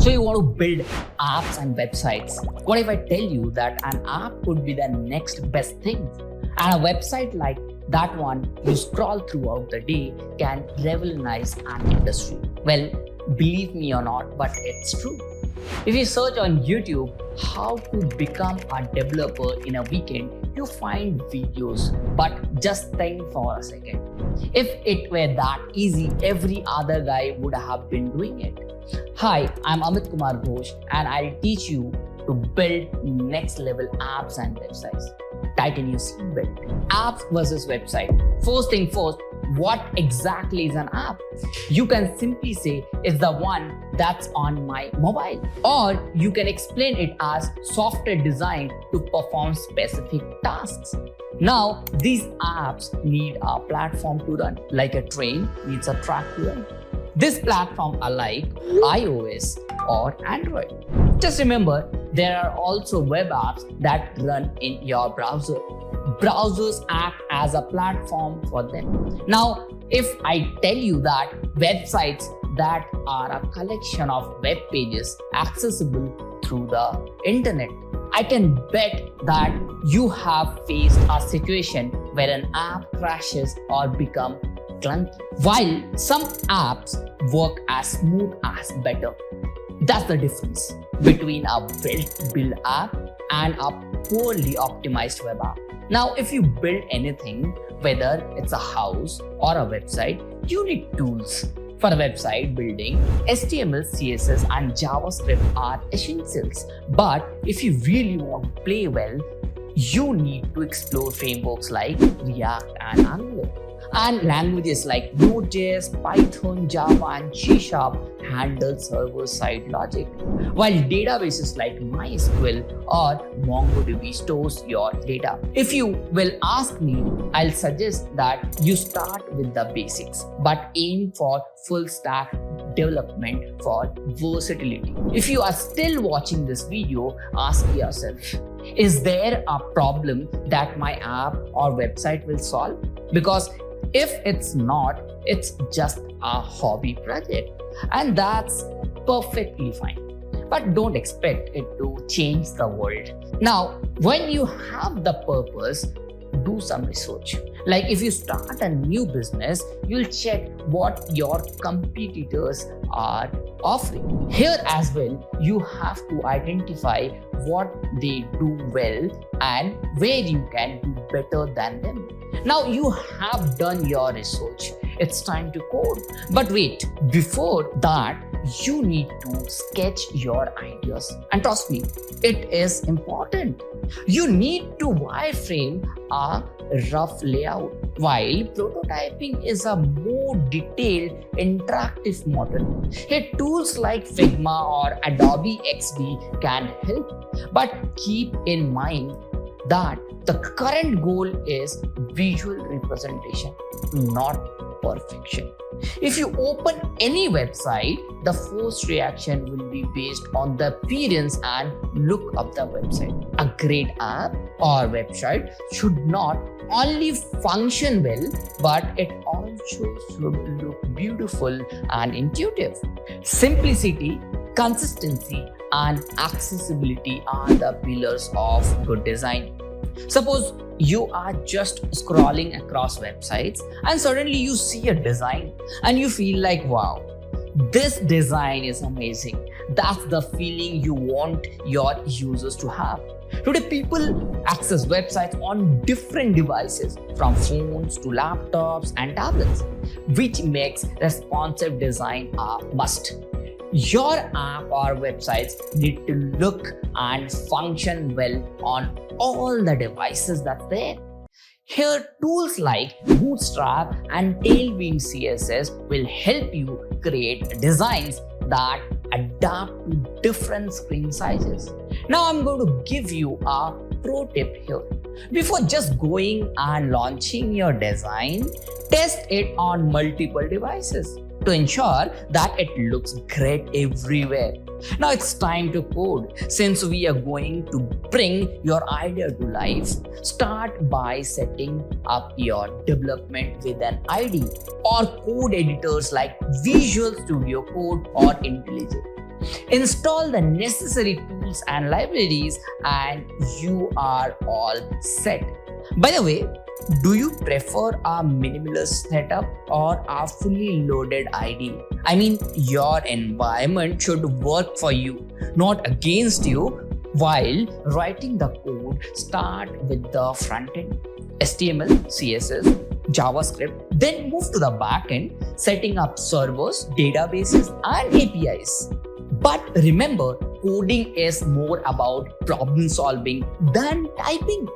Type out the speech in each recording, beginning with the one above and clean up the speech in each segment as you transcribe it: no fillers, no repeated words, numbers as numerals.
So you want to build apps and websites. What if I tell you that an app could be the next best thing? And a website like that one you scroll throughout the day can revolutionize an industry. Well, believe me or not, but it's true. If you search on YouTube how to become a developer in a weekend, you find videos. But just think for a second. If it were that easy, every other guy would have been doing it. Hi, I'm Amit Kumar Ghosh and I'll teach you to build next level apps and websites. Tighten your seatbelt. Apps versus website. First thing first, what exactly is an app? You can simply say it's the one that's on my mobile. Or you can explain it as software designed to perform specific tasks. Now, these apps need a platform to run, like a train needs a track to run. This platform are like iOS or Android. Just remember, there are also web apps that run in your browser. Browsers act as a platform for them. Now, if I tell you that websites that are a collection of web pages accessible through the internet, I can bet that you have faced a situation where an app crashes or becomes clunky, while some apps work as smooth as better. That's the difference between a well-built app and a poorly optimized web app. Now, if you build anything, whether it's a house or a website, you need tools. For a website building, HTML, CSS, and JavaScript are essentials. But if you really want to play well, you need to explore frameworks like React and Angular. And languages like Node.js, Python, Java, and C# handle server-side logic, while databases like MySQL or MongoDB stores your data. If you will ask me, I'll suggest that you start with the basics, but aim for full-stack development for versatility. If you are still watching this video, ask yourself, is there a problem that my app or website will solve? Because if it's not, it's just a hobby project, and that's perfectly fine. But don't expect it to change the world. Now, when you have the purpose, do some research. Like if you start a new business, you'll check what your competitors are offering. Here as well, you have to identify what they do well and where you can do better than them. Now you have done your research. It's time to code. But wait, before that, you need to sketch your ideas. And trust me, it is important. You need to wireframe a rough layout, while prototyping is a more detailed, interactive model. Here, tools like Figma or Adobe XD can help. But keep in mind that the current goal is visual representation, not perfection. If you open any website, the first reaction will be based on the appearance and look of the website. A great app or website should not only function well, but it also should look beautiful and intuitive. Simplicity, consistency, and accessibility are the pillars of good design. Suppose you are just scrolling across websites and suddenly you see a design and you feel like, wow, this design is amazing. That's the feeling you want your users to have. Today, people access websites on different devices, from phones to laptops and tablets, which makes responsive design a must. Your app or websites need to look and function well on all the devices that's there. Here, tools like Bootstrap and Tailwind CSS will help you create designs that adapt to different screen sizes. Now, I'm going to give you a pro tip here. Before just going and launching your design, test it on multiple devices to ensure that it looks great everywhere. Now it's time to code. Since we are going to bring your idea to life, start by setting up your development with an IDE or code editors like Visual Studio Code or IntelliJ. Install the necessary tools and libraries and you are all set. By the way, do you prefer a minimalist setup or a fully loaded IDE? I mean, your environment should work for you, not against you. While writing the code, start with the front end, HTML, CSS, JavaScript, then move to the back end, setting up servers, databases, and APIs. But remember, coding is more about problem solving than typing.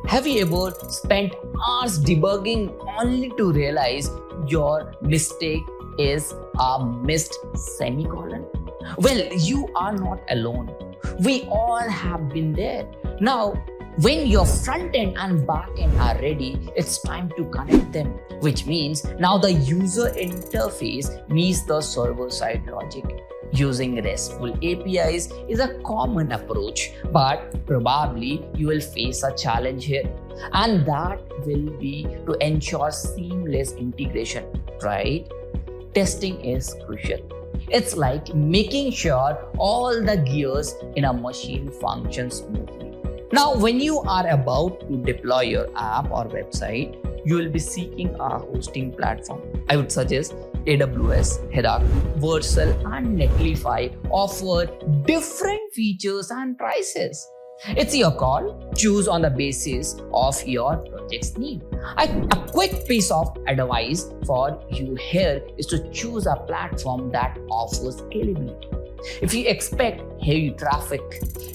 Have you ever spent hours debugging only to realize your mistake is a missed semicolon? Well, you are not alone. We all have been there. Now, when your front end and back end are ready, it's time to connect them, which means now the user interface meets the server-side logic. Using RESTful APIs is a common approach, but probably you will face a challenge here, and that will be to ensure seamless integration, right? Testing is crucial. It's like making sure all the gears in a machine function smoothly. Now, when you are about to deploy your app or website, you will be seeking a hosting platform. I would suggest AWS, Heroku, Vercel, and Netlify offer different features and prices. It's your call. Choose on the basis of your project's need. A quick piece of advice for you here is to choose a platform that offers scalability. If you expect heavy traffic,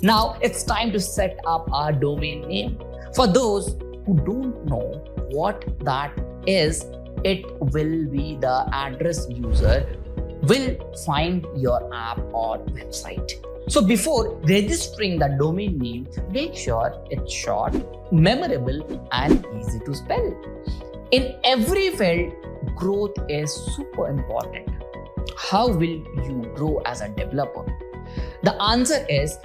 now it's time to set up a domain name. For those who don't know what that is, it will be the address user will find your app or website. So before registering the domain name, make sure it's short, memorable, and easy to spell. In every field, growth is super important. How will you grow as a developer? The answer is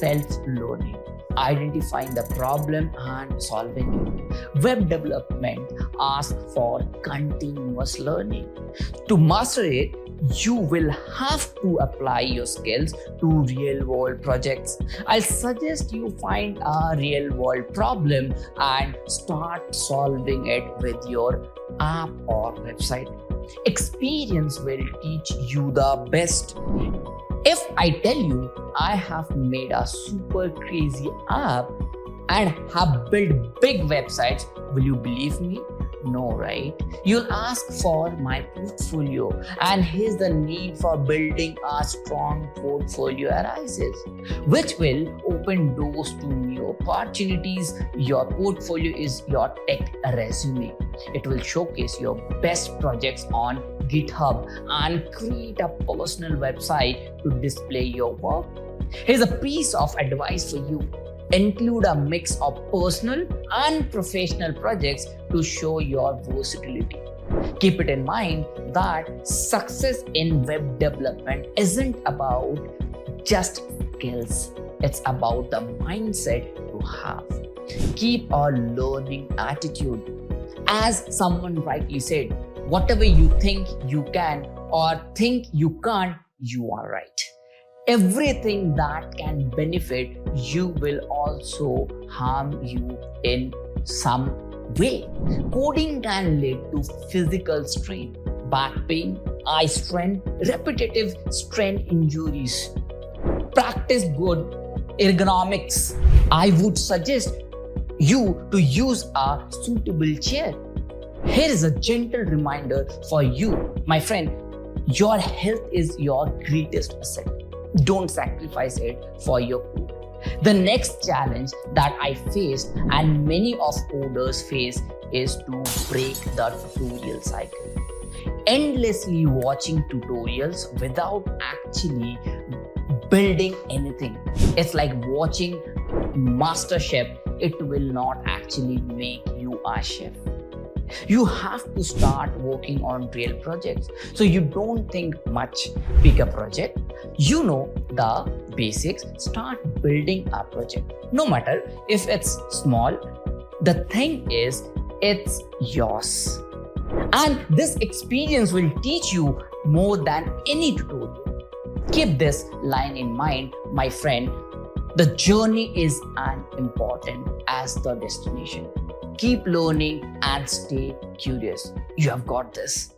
self-learning, identifying the problem and solving it. Web development asks for continuous learning. To master it, you will have to apply your skills to real-world projects. I'll suggest you find a real-world problem and start solving it with your app or website. Experience will teach you the best. If I tell you I have made a super crazy app and have built big websites, will you believe me? No, right? You'll ask for my portfolio, and here's the need for building a strong portfolio arises, which will open doors to new opportunities. Your portfolio is your tech resume. It will showcase your best projects on GitHub and create a personal website to display your work. Here's a piece of advice for you. Include a mix of personal and professional projects to show your versatility. Keep it in mind that success in web development isn't about just skills. It's about the mindset you have. Keep a learning attitude. As someone rightly said, whatever you think you can or think you can't, you are right. Everything that can benefit you will also harm you in some way. Coding can lead to physical strain, back pain, eye strain, repetitive strain injuries. Practice good ergonomics. I would suggest you to use a suitable chair. Here is a gentle reminder for you, my friend. Your health is your greatest asset. Don't sacrifice it for your code. The next challenge that I faced and many of coders face is to break the tutorial cycle. Endlessly watching tutorials without actually building anything. It's like watching MasterChef. It will not actually make you a chef. You have to start working on real projects. So you don't think much. Pick a project. You know the basics. Start building a project. No matter if it's small, the thing is, it's yours. And this experience will teach you more than any tutorial. Keep this line in mind, my friend. The journey is as important as the destination. Keep learning and stay curious. You have got this.